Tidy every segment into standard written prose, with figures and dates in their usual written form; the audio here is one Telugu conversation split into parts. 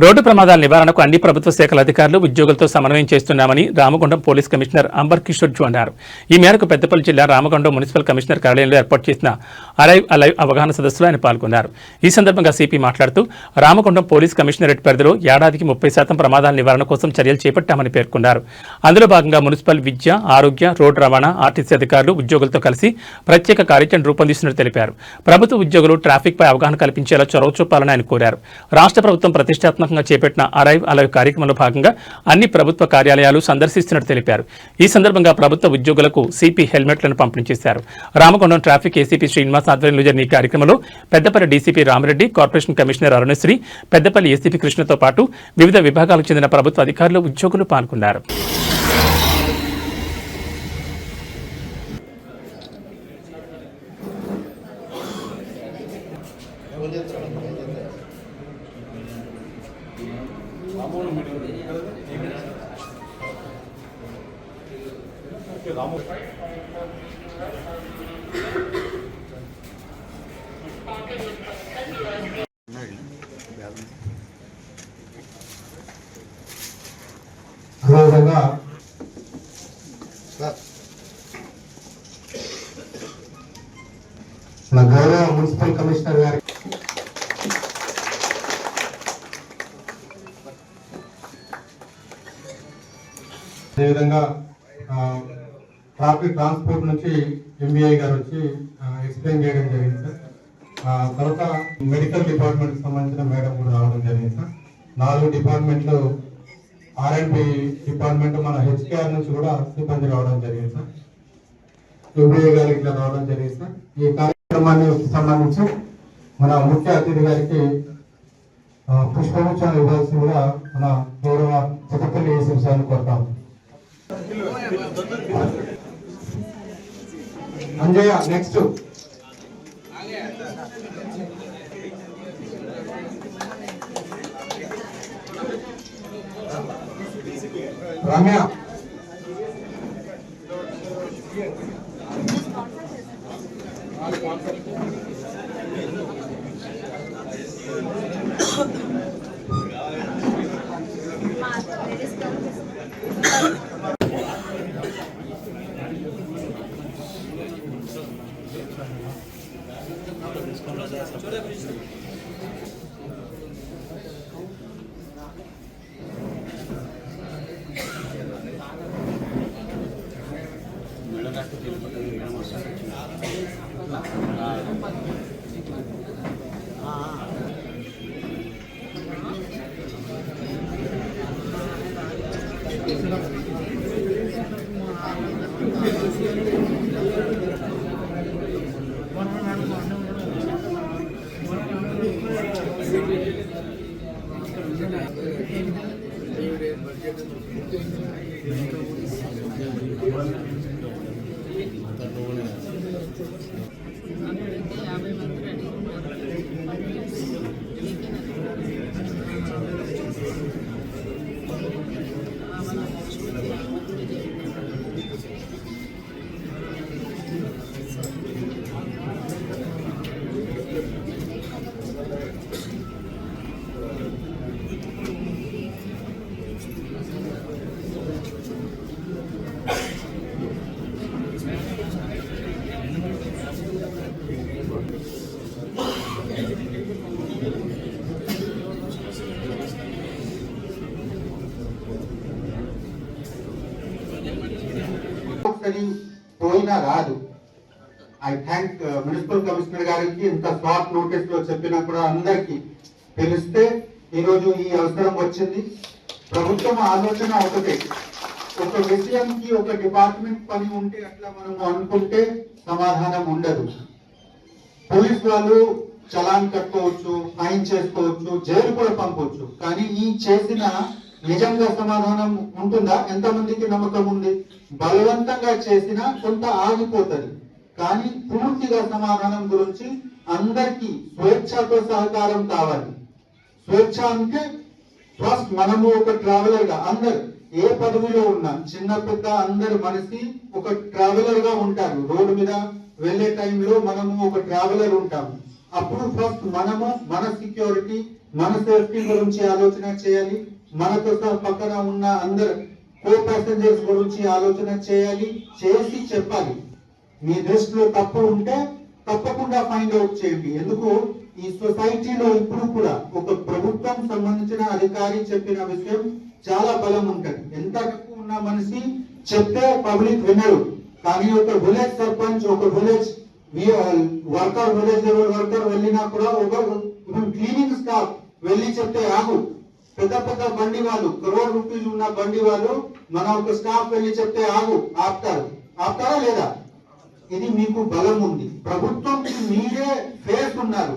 రోడ్డు ప్రమాదాల నివారణకు అన్ని ప్రభుత్వ శాఖల అధికారులు ఉద్యోగులతో సమన్వయం చేస్తున్నామని రామగుండం పోలీస్ కమిషనర్ అంబర్ కిషోర్ జూ అన్నారు. ఈ మేరకు పెద్దపల్లి జిల్లా రామగుండం మున్సిపల్ కమిషనర్ కార్యాలయంలో ఏర్పాటు చేసిన అరైవ్ అలైవ్ అవగాహన సదస్సులో ఆయన పాల్గొన్నారు. ఈ సందర్భంగా సిపి మాట్లాడుతూ రామగుండం పోలీస్ కమిషనరేట్ పరిధిలో ఏడాదికి 30% ప్రమాదాల నివారణ కోసం చర్యలు చేపట్టామని పేర్కొన్నారు. అందులో భాగంగా మున్సిపల్ విద్య, ఆరోగ్య, రోడ్డు రవాణా, ఆర్టీసీ అధికారులు ఉద్యోగులతో కలిసి ప్రత్యేక కార్యాచరణ రూపొందిస్తున్నట్టు తెలిపారు. ప్రభుత్వ ఉద్యోగులు ట్రాఫిక్ పై అవగాహన కల్పించేలా చొరవ చూపాలని ఆయన కోరారు. రాష్ట్ర ప్రభుత్వం ప్రతిష్టాత్మక చేపట్టిన అరైవ్ అలైవ్ కార్యక్రమంలో భాగంగా అన్ని ప్రభుత్వ కార్యాలయాలు సందర్శిస్తున్నట్టు తెలిపారు. ఈ సందర్భంగా ప్రభుత్వ ఉద్యోగులకు సిపి హెల్మెట్లను పంపిణీ చేశారు. రామగుండం ట్రాఫిక్ ఏసీపీ శ్రీనివాస్ ఆధ్వర్యంలో జరిగిన ఈ కార్యక్రమంలో Peddapalli DCP Ramareddy, corporation commissioner Arunasri, Peddapalli ACP కృష్ణతో పాటు వివిధ విభాగాలకు చెందిన ప్రభుత్వ అధికారులు, ఉద్యోగులు పాల్గొన్నారు. అదేవిధంగా మన గౌరవ మున్సిపల్ కమిషనర్ గారి అదేవిధంగా ట్రాన్స్పోర్ట్ నుంచి ఎంబీఐ గారు వచ్చి ఎక్స్ప్లెయిన్ చేయడం జరిగింది సార్. తర్వాత మెడికల్ డిపార్ట్మెంట్కి సంబంధించిన మేడం కూడా రావడం జరిగింది సార్. 4 డిపార్ట్మెంట్లు R&B డిపార్ట్మెంట్ మన హెచ్కేఆర్ నుంచి కూడా సిబ్బంది రావడం జరిగింది సార్. ఎంబీఐ గారు ఇట్లా రావడం జరిగింది సార్. ఈ కార్యక్రమానికి సంబంధించి మన ముఖ్య అతిథి గారికి పుష్పగుచ్ఛాలు ఇవ్వాల్సిందిగా మన గౌరవ పెద్దపల్లి ఏసీపీ సార్ని కోరుతాం. అంజయ్య నెక్స్ట్ రమ్య పోయినా రాదు. ఐ థ్యాంక్ మున్సిపల్ కమిషనర్ గారికి ఇంత షార్ట్ నోటీస్ లో చెప్పినా కూడా అందరికి తెలిస్తే ఈరోజు ఈ అవసరం వచ్చింది. ప్రభుత్వం ఆలోచన ఒకటే, ఒక విషయంకి ఒక డిపార్ట్మెంట్ పని ఉంటే అట్లా మనం అనుకుంటే సమాధానం ఉండదు. పోలీస్ వాళ్ళు చలాన్ కట్టుకోవచ్చు, ఫైన్ చేసుకోవచ్చు, జైలు కూడా పంపవచ్చు. కానీ ఈ చేసిన నిజంగా సమాధానం ఉంటుందా? ఎంతమందికి నమ్మకం ఉంది? బలవంతంగా చేసినా కొంత ఆగిపోతుంది, కానీ పూర్తిగా సమాధానం గురించి అందరికీ స్వేచ్ఛతో సహకారం కావాలి. స్వేచ్ఛ అంటే ఫస్ట్ మనము ఒక ట్రావెలర్ గా అందరు ఏ పదవిలో ఉన్నా చిన్న పెద్ద అందరు మనిషి ఒక ట్రావెలర్ గా ఉంటారు. రోడ్డు మీద వెళ్లే టైంలో మనము ఒక ట్రావెలర్ ఉంటాము. అప్పుడు ఫస్ట్ మనము మన సెక్యూరిటీ మన సేఫ్టీ గురించి ఆలోచన చేయాలి, మనతో సహా పక్కన ఉన్న అందరు కో ప్యాసింజర్స్ గురించి ఆలోచన చేయాలి, చేసి చెప్పాలి. మీ దృష్టిలో తప్పు ఉంటే తప్పకుండా ఫైండ్ అవుట్ చేయండి. ఎందుకు ఈ సొసైటీలో ఇప్పుడు కూడా ఒక ప్రభుత్వం సంబంధించిన అధికారి చెప్పిన విషయం చాలా బలం ఉంటది. ఎంత తక్కువ ఉన్న మనిషి చెప్తే పబ్లిక్ వినరు, కానీ ఒక విలేజ్ సర్పంచ్, ఒక village worker, village level worker వెళ్ళినా కూడా ఒక క్లీనింగ్ స్టాఫ్ వెళ్ళి చెప్తే ఆగు. పెద్ద పెద్ద బండి వాళ్ళు, కరోడ్ రూపీస్ ఉన్న బండి వాళ్ళు మన ఒక స్టాఫ్ వెళ్ళి చెప్తే ఆగు, ఆపుతారా లేదా? ఇది మీకు బలం ఉంది, ప్రభుత్వం మీరే ఫేస్ ఉన్నారు.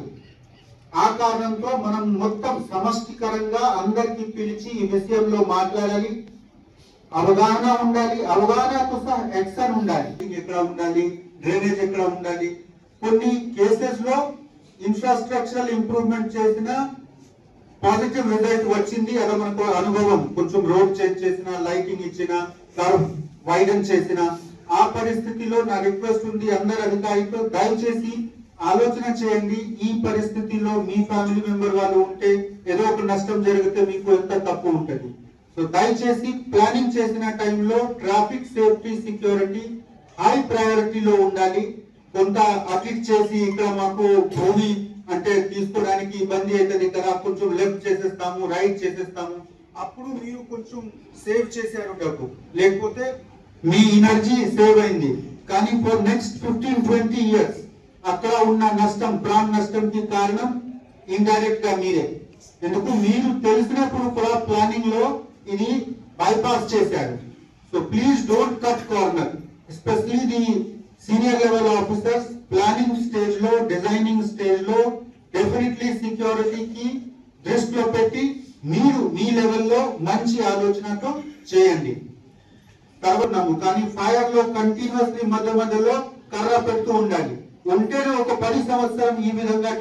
ఆ కారణంతో మనం మొత్తం సమష్టికరంగా అందరికి పిలిచి ఈ విషయంలో మాట్లాడాలి. అవగాహన ఉండాలి, అవగాహనతో సహా యాక్షన్ ఉండాలి. ఎక్కడ ఉండాలి, డ్రైనేజ్ ఎక్కడ ఉండాలి. కొన్ని కేసెస్ లో ఇన్ఫ్రాస్ట్రక్చరల్ ఇంప్రూవ్మెంట్ చేసిన పాజిటివ్ రిజల్ట్ వచ్చింది, అది మనకు అనుభవం. కొంచెం రోడ్ చేంజ్ చేసిన, లైటింగ్ ఇచ్చిన, కర్వ్ వైడన్ చేసిన, ఆ పరిస్థితిలో నా రిక్వెస్ట్ ఉంది అందరు అధికారులతో, దయచేసి ఆలోచన చేయండి. ఈ పరిస్థితిలో మీ ఫ్యామిలీ మెంబర్ వాళ్ళు ఉంటే ఏదో ఒక నష్టం జరిగితే మీకు ఎంత తప్పు ఉంటుంది. సో దయచేసి ప్లానింగ్ చేసిన టైంలో ట్రాఫిక్ సేఫ్టీ సెక్యూరిటీ హై ప్రయారిటీలో ఉండాలి. కొంత అటిట్ చేసి ఇక్కడ మాకు భూమి అంటే తీసుకోవడానికి ఇబ్బంది అవుతుంది కదా, కొంచెం లెఫ్ట్ చేసేస్తాము, రైట్ చేసేస్తాము, అప్పుడు మీరు కొంచెం సేవ్ చేశారు డబ్బు, లేకపోతే మీ ఎనర్జీ సేవ్ అయింది. కానీ ఫర్ నెక్స్ట్ 15-20 years అక్కడ ఉన్న నష్టం, ప్రాణ నష్టంకి కారణం ఇండైరెక్ట్ గా మీరే. ఎందుకు మీరు తెలిసినప్పుడు కూడా ప్లానింగ్ లో ఇది బైపాస్ చేశారు. So please don't cut corner, especially the senior level officers. Planning stage లో, డిజైనింగ్ స్టేజ్ లో డెఫినెట్లీ సెక్యూరిటీకి దృష్టిలో పెట్టి మీరు మీ లెవెల్లో మంచి ఆలోచనతో చేయండి. తర్వాత కానీ ఫైర్ లో కంటిన్యూస్లీ మధ్య మధ్యలో కర్ర పెడుతూ ఉండాలి. ఉంటేనే ఒక 10 సంవత్సరం ఈ విధంగా